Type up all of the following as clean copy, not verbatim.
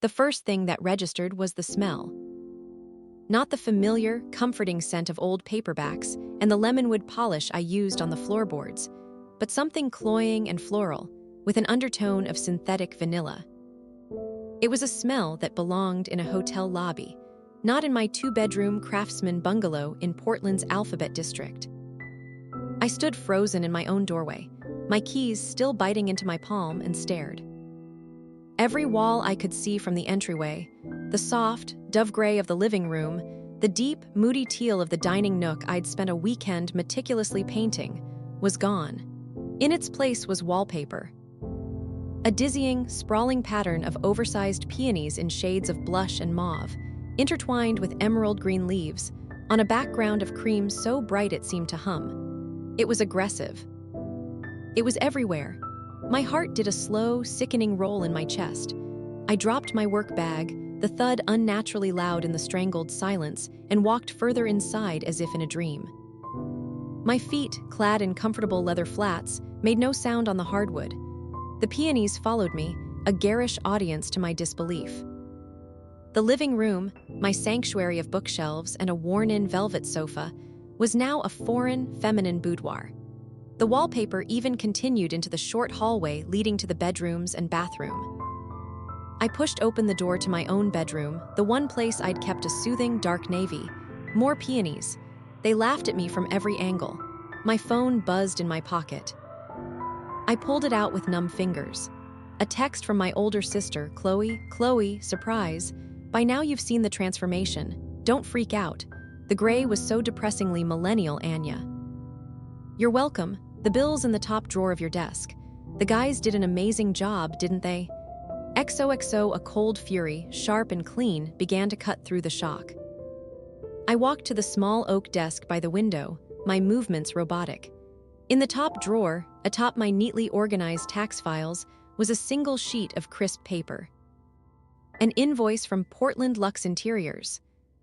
The first thing that registered was the smell. Not the familiar, comforting scent of old paperbacks and the lemonwood polish I used on the floorboards, but something cloying and floral, with an undertone of synthetic vanilla. It was a smell that belonged in a hotel lobby, not in my two-bedroom craftsman bungalow in Portland's Alphabet District. I stood frozen in my own doorway, my keys still biting into my palm, and stared. Every wall I could see from the entryway, the soft, dove gray of the living room, the deep, moody teal of the dining nook I'd spent a weekend meticulously painting, was gone. In its place was wallpaper. A dizzying, sprawling pattern of oversized peonies in shades of blush and mauve, intertwined with emerald green leaves, on a background of cream so bright it seemed to hum. It was aggressive. It was everywhere. My heart did a slow, sickening roll in my chest. I dropped my work bag, the thud unnaturally loud in the strangled silence, and walked further inside as if in a dream. My feet, clad in comfortable leather flats, made no sound on the hardwood. The peonies followed me, a garish audience to my disbelief. The living room, my sanctuary of bookshelves and a worn-in velvet sofa, was now a foreign, feminine boudoir. The wallpaper even continued into the short hallway leading to the bedrooms and bathroom. I pushed open the door to my own bedroom, the one place I'd kept a soothing dark navy. More peonies. They laughed at me from every angle. My phone buzzed in my pocket. I pulled it out with numb fingers. A text from my older sister, Chloe. Chloe, surprise. By now you've seen the transformation. Don't freak out. The gray was so depressingly millennial, Anya. You're welcome. The bill's in the top drawer of your desk. The guys did an amazing job, didn't they? XOXO, a cold fury, sharp and clean, began to cut through the shock. I walked to the small oak desk by the window, my movements robotic. In the top drawer, atop my neatly organized tax files, was a single sheet of crisp paper. An invoice from Portland Luxe Interiors.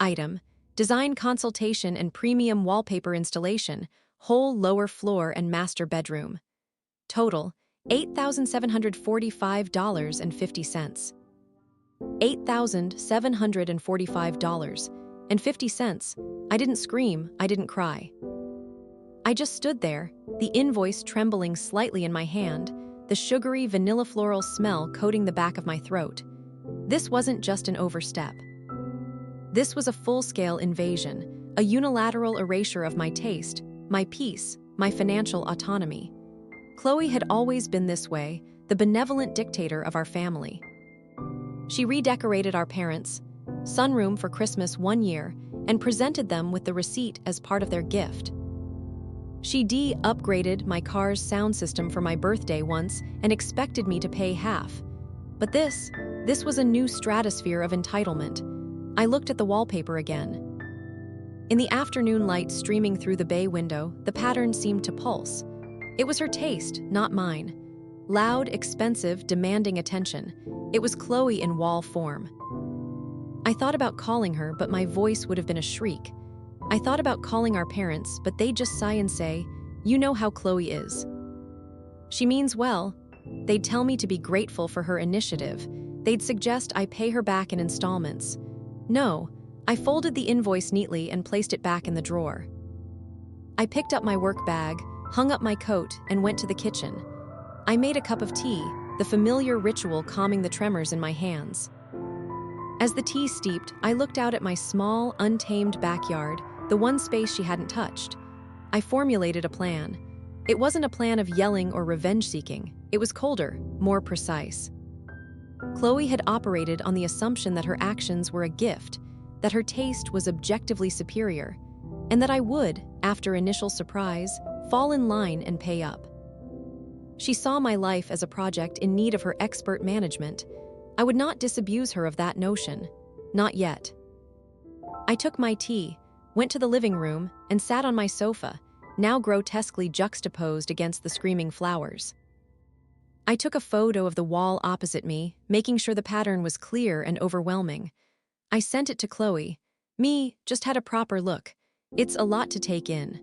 Item: design consultation and premium wallpaper installation, whole lower floor and master bedroom. Total: $8,745.50. $8,745.50. I didn't scream, I didn't cry. I just stood there, the invoice trembling slightly in my hand, the sugary vanilla floral smell coating the back of my throat. This wasn't just an overstep. This was a full-scale invasion, a unilateral erasure of my taste, my peace, my financial autonomy. Chloe had always been this way, the benevolent dictator of our family. She redecorated our parents' sunroom for Christmas one year and presented them with the receipt as part of their gift. She upgraded my car's sound system for my birthday once and expected me to pay half. But this was a new stratosphere of entitlement. I looked at the wallpaper again. In the afternoon light streaming through the bay window, the pattern seemed to pulse. It was her taste, not mine. Loud, expensive, demanding attention. It was Chloe in wall form. I thought about calling her, but my voice would have been a shriek. I thought about calling our parents, but they'd just sigh and say, "You know how Chloe is. She means well." They'd tell me to be grateful for her initiative. They'd suggest I pay her back in installments. No, I folded the invoice neatly and placed it back in the drawer. I picked up my work bag, hung up my coat, and went to the kitchen. I made a cup of tea, the familiar ritual calming the tremors in my hands. As the tea steeped, I looked out at my small, untamed backyard, the one space she hadn't touched. I formulated a plan. It wasn't a plan of yelling or revenge-seeking. It was colder, more precise. Chloe had operated on the assumption that her actions were a gift, that her taste was objectively superior, and that I would, after initial surprise, fall in line and pay up. She saw my life as a project in need of her expert management. I would not disabuse her of that notion. Not yet. I took my tea, went to the living room, and sat on my sofa, now grotesquely juxtaposed against the screaming flowers. I took a photo of the wall opposite me, making sure the pattern was clear and overwhelming. I sent it to Chloe. Just had a proper look. It's a lot to take in.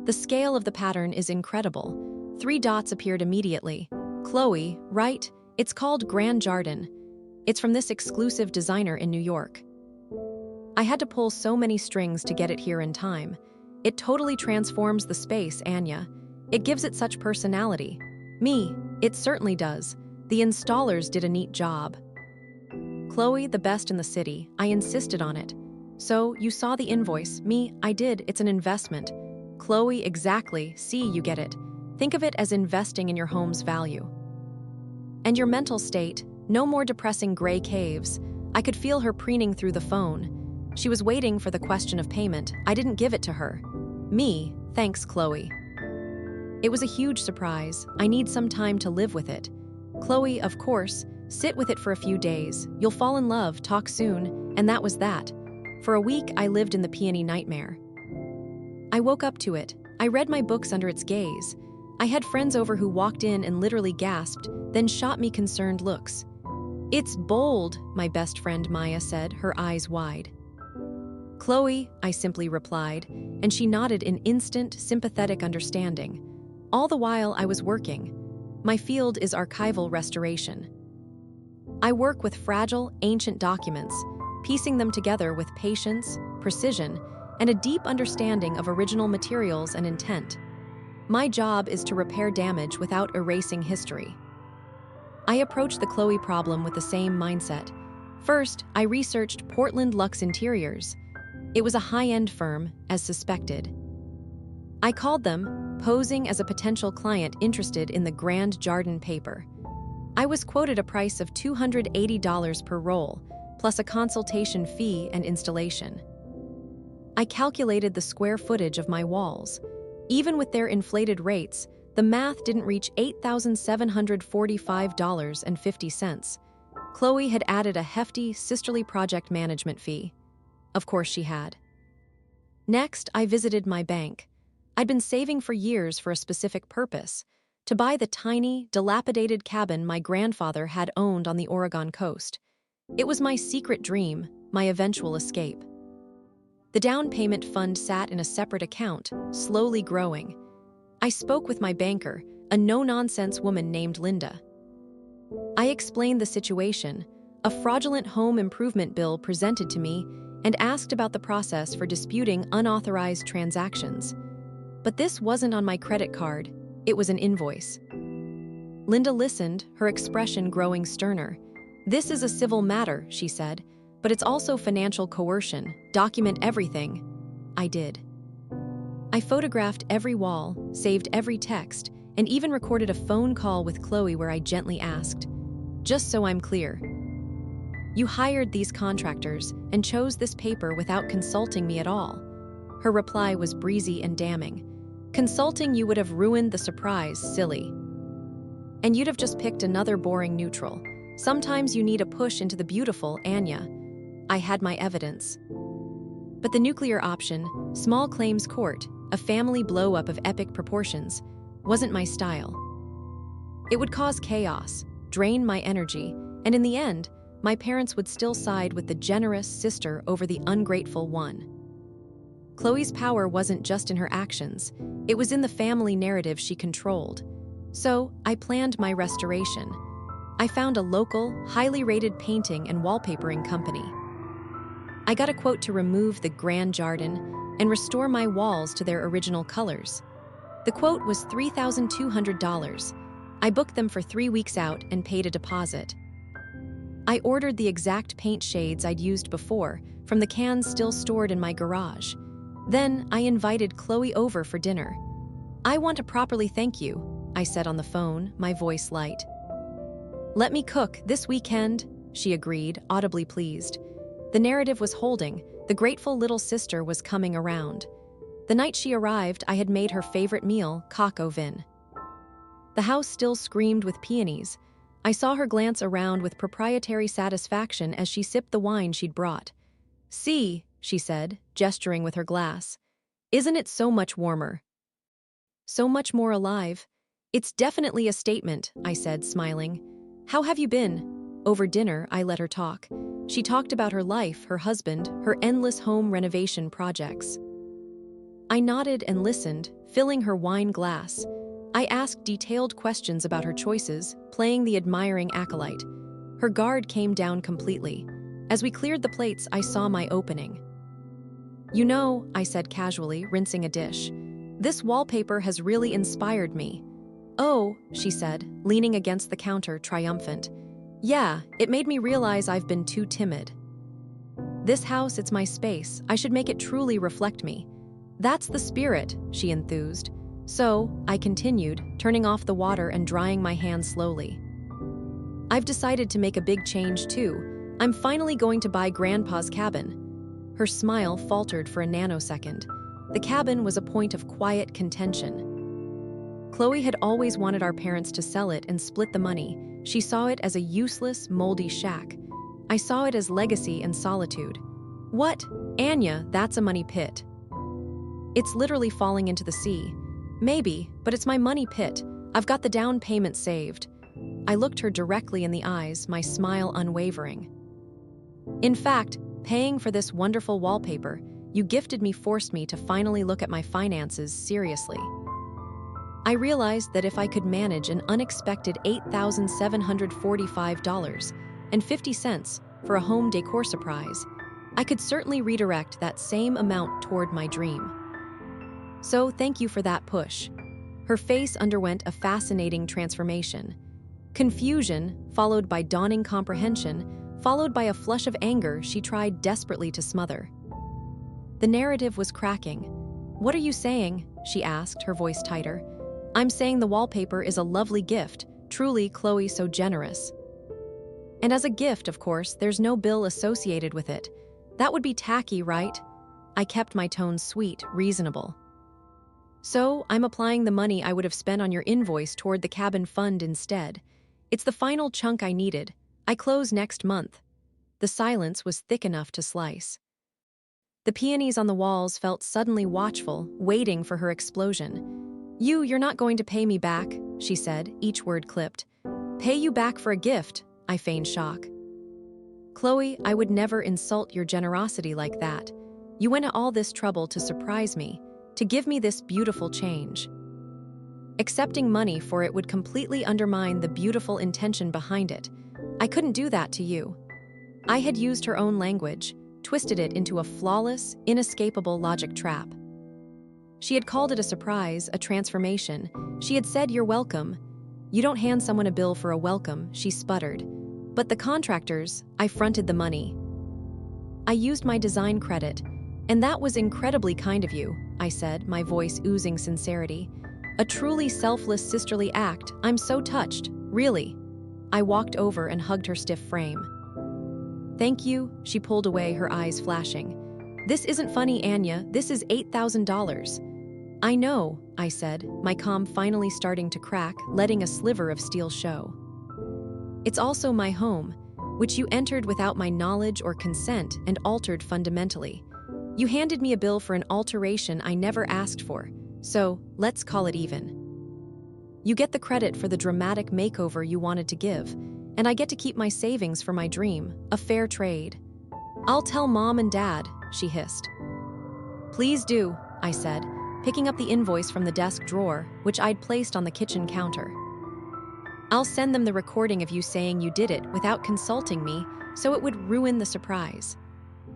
The scale of the pattern is incredible. 3 dots appeared immediately. Chloe, right? It's called Grand Jardin. It's from this exclusive designer in New York. I had to pull so many strings to get it here in time. It totally transforms the space, Anya. It gives it such personality. Me, it certainly does. The installers did a neat job. Chloe, the best in the city, I insisted on it. So, you saw the invoice. Me, I did. It's an investment. Chloe, exactly. See, you get it. Think of it as investing in your home's value. And your mental state, no more depressing gray caves. I could feel her preening through the phone. She was waiting for the question of payment. I didn't give it to her. Me, thanks, Chloe. It was a huge surprise. I need some time to live with it. Chloe, of course, sit with it for a few days. You'll fall in love, talk soon, and that was that. For a week, I lived in the peony nightmare. I woke up to it. I read my books under its gaze. I had friends over who walked in and literally gasped, then shot me concerned looks. It's bold, my best friend Maya said, her eyes wide. Chloe, I simply replied, and she nodded in instant, sympathetic understanding. All the while I was working. My field is archival restoration. I work with fragile, ancient documents, piecing them together with patience, precision, and a deep understanding of original materials and intent. My job is to repair damage without erasing history. I approached the Chloe problem with the same mindset. First, I researched Portland Luxe Interiors. It was a high-end firm, as suspected. I called them, posing as a potential client interested in the Grand Jardin paper. I was quoted a price of $280 per roll, plus a consultation fee and installation. I calculated the square footage of my walls. Even with their inflated rates, the math didn't reach $8,745.50. Chloe had added a hefty, sisterly project management fee. Of course she had. Next, I visited my bank. I'd been saving for years for a specific purpose, to buy the tiny, dilapidated cabin my grandfather had owned on the Oregon coast. It was my secret dream, my eventual escape. The down payment fund sat in a separate account, slowly growing. I spoke with my banker, a no-nonsense woman named Linda. I explained the situation, a fraudulent home improvement bill presented to me, and asked about the process for disputing unauthorized transactions. But this wasn't on my credit card, it was an invoice. Linda listened, her expression growing sterner. This is a civil matter, she said, but it's also financial coercion. Document everything. I did. I photographed every wall, saved every text, and even recorded a phone call with Chloe where I gently asked, just so I'm clear, you hired these contractors and chose this paper without consulting me at all. Her reply was breezy and damning. Consulting you would have ruined the surprise, silly. And you'd have just picked another boring neutral. Sometimes you need a push into the beautiful, Anya. I had my evidence. But the nuclear option, small claims court, a family blow-up of epic proportions, wasn't my style. It would cause chaos, drain my energy, and in the end, my parents would still side with the generous sister over the ungrateful one. Chloe's power wasn't just in her actions, it was in the family narrative she controlled. So, I planned my restoration. I found a local, highly rated painting and wallpapering company. I got a quote to remove the Grand Jardin and restore my walls to their original colors. The quote was $3,200. I booked them for 3 weeks out and paid a deposit. I ordered the exact paint shades I'd used before, from the cans still stored in my garage. Then, I invited Chloe over for dinner. I want to properly thank you, I said on the phone, my voice light. Let me cook this weekend, she agreed, audibly pleased. The narrative was holding, the grateful little sister was coming around. The night she arrived, I had made her favorite meal, coq au vin. The house still screamed with peonies. I saw her glance around with proprietary satisfaction as she sipped the wine she'd brought. See, she said, gesturing with her glass. Isn't it so much warmer? So much more alive? It's definitely a statement, I said, smiling. How have you been? Over dinner, I let her talk. She talked about her life, her husband, her endless home renovation projects. I nodded and listened, filling her wine glass. I asked detailed questions about her choices, playing the admiring acolyte. Her guard came down completely. As we cleared the plates, I saw my opening. "You know," I said casually, rinsing a dish, "this wallpaper has really inspired me." "Oh," she said, leaning against the counter, triumphant. "Yeah, it made me realize I've been too timid. This house, it's my space. I should make it truly reflect me." "That's the spirit," she enthused. "So," I continued, turning off the water and drying my hands slowly, "I've decided to make a big change too. I'm finally going to buy Grandpa's cabin." Her smile faltered for a nanosecond. The cabin was a point of quiet contention. Chloe had always wanted our parents to sell it and split the money. She saw it as a useless, moldy shack. I saw it as legacy and solitude. "What? Anya, that's a money pit. It's literally falling into the sea." "Maybe, but it's my money pit. I've got the down payment saved." I looked her directly in the eyes, my smile unwavering. "In fact, paying for this wonderful wallpaper you gifted me forced me to finally look at my finances seriously. I realized that if I could manage an unexpected $8,745.50 for a home decor surprise, I could certainly redirect that same amount toward my dream. So thank you for that push." Her face underwent a fascinating transformation. Confusion, followed by dawning comprehension, followed by a flush of anger she tried desperately to smother. The narrative was cracking. "What are you saying?" she asked, her voice tighter. "I'm saying the wallpaper is a lovely gift, truly, Chloe, so generous. And as a gift, of course, there's no bill associated with it. That would be tacky, right?" I kept my tone sweet, reasonable. "So, I'm applying the money I would have spent on your invoice toward the cabin fund instead. It's the final chunk I needed. I close next month." The silence was thick enough to slice. The peonies on the walls felt suddenly watchful, waiting for her explosion. You're not going to pay me back," she said, each word clipped. "Pay you back for a gift," I feigned shock. "Chloe, I would never insult your generosity like that. You went to all this trouble to surprise me, to give me this beautiful change. Accepting money for it would completely undermine the beautiful intention behind it. I couldn't do that to you." I had used her own language, twisted it into a flawless, inescapable logic trap. She had called it a surprise, a transformation. She had said, "You're welcome." "You don't hand someone a bill for a welcome," she sputtered. "But the contractors," I fronted the money. "I used my design credit, and that was incredibly kind of you," I said, my voice oozing sincerity. "A truly selfless sisterly act. I'm so touched, really." I walked over and hugged her stiff frame. "Thank you," she pulled away, her eyes flashing. "This isn't funny, Anya. This is $8,000. "I know," I said, my calm finally starting to crack, letting a sliver of steel show. "It's also my home, which you entered without my knowledge or consent and altered fundamentally. You handed me a bill for an alteration I never asked for, so let's call it even. You get the credit for the dramatic makeover you wanted to give, and I get to keep my savings for my dream, a fair trade." "I'll tell Mom and Dad," she hissed. "Please do," I said, picking up the invoice from the desk drawer, which I'd placed on the kitchen counter. "I'll send them the recording of you saying you did it without consulting me, so it would ruin the surprise.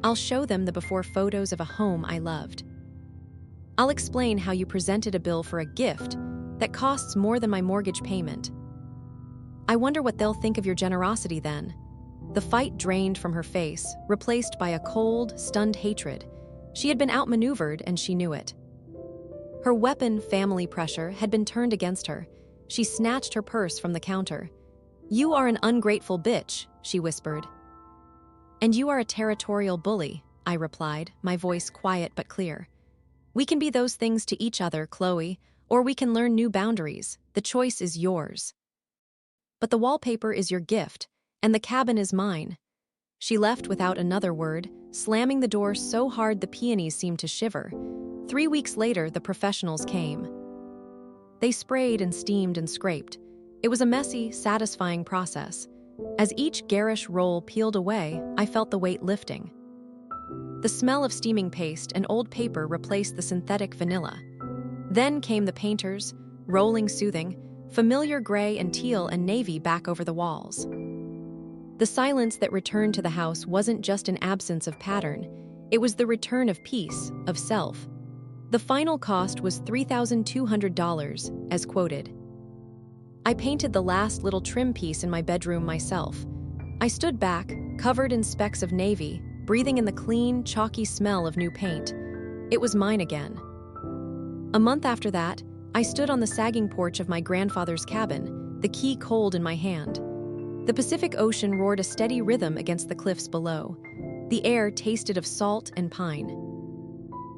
I'll show them the before photos of a home I loved. I'll explain how you presented a bill for a gift that costs more than my mortgage payment. I wonder what they'll think of your generosity then." The fight drained from her face, replaced by a cold, stunned hatred. She had been outmaneuvered, and she knew it. Her weapon, family pressure, had been turned against her. She snatched her purse from the counter. "You are an ungrateful bitch," she whispered. "And you are a territorial bully," I replied, my voice quiet but clear. "We can be those things to each other, Chloe, or we can learn new boundaries. The choice is yours. But the wallpaper is your gift, and the cabin is mine." She left without another word, slamming the door so hard the peonies seemed to shiver. 3 weeks later, the professionals came. They sprayed and steamed and scraped. It was a messy, satisfying process. As each garish roll peeled away, I felt the weight lifting. The smell of steaming paste and old paper replaced the synthetic vanilla. Then came the painters, rolling soothing, familiar gray and teal and navy back over the walls. The silence that returned to the house wasn't just an absence of pattern, it was the return of peace, of self. The final cost was $3,200, as quoted. I painted the last little trim piece in my bedroom myself. I stood back, covered in specks of navy, breathing in the clean, chalky smell of new paint. It was mine again. A month after that, I stood on the sagging porch of my grandfather's cabin, the key cold in my hand. The Pacific Ocean roared a steady rhythm against the cliffs below. The air tasted of salt and pine.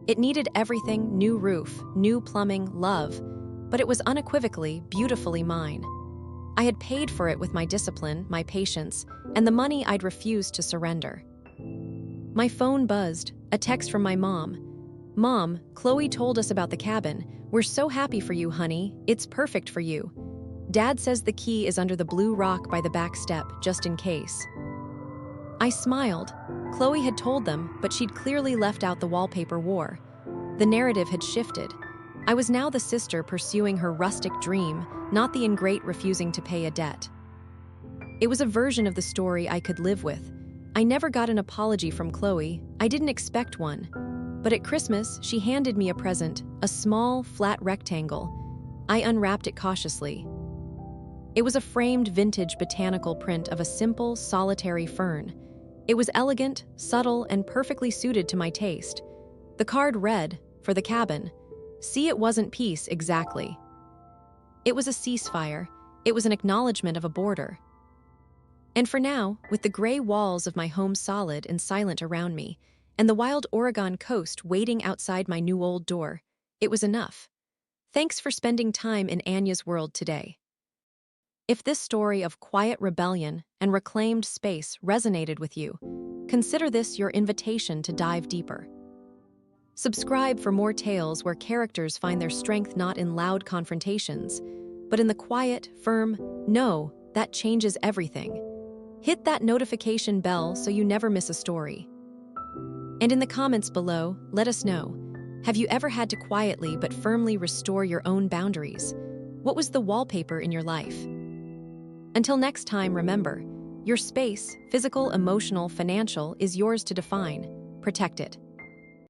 It needed everything: new roof, new plumbing, love, but it was unequivocally, beautifully mine. I had paid for it with my discipline, my patience, and the money I'd refused to surrender. My phone buzzed, a text from my mom. "Mom, Chloe told us about the cabin. We're so happy for you, honey. It's perfect for you. Dad says the key is under the blue rock by the back step, just in case." I smiled. Chloe had told them, but she'd clearly left out the wallpaper war. The narrative had shifted. I was now the sister pursuing her rustic dream, not the ingrate refusing to pay a debt. It was a version of the story I could live with. I never got an apology from Chloe. I didn't expect one. But at Christmas, she handed me a present, a small, flat rectangle. I unwrapped it cautiously. It was a framed vintage botanical print of a simple, solitary fern. It was elegant, subtle, and perfectly suited to my taste. The card read, "For the cabin." See, it wasn't peace exactly. It was a ceasefire. It was an acknowledgement of a border. And for now, with the gray walls of my home solid and silent around me, and the wild Oregon coast waiting outside my new old door, it was enough. Thanks for spending time in Anya's world today. If this story of quiet rebellion and reclaimed space resonated with you, consider this your invitation to dive deeper. Subscribe for more tales where characters find their strength not in loud confrontations, but in the quiet, firm "no" that changes everything. Hit that notification bell so you never miss a story. And in the comments below, let us know, have you ever had to quietly but firmly restore your own boundaries? What was the wallpaper in your life? Until next time, remember, your space, physical, emotional, financial, is yours to define. Protect it.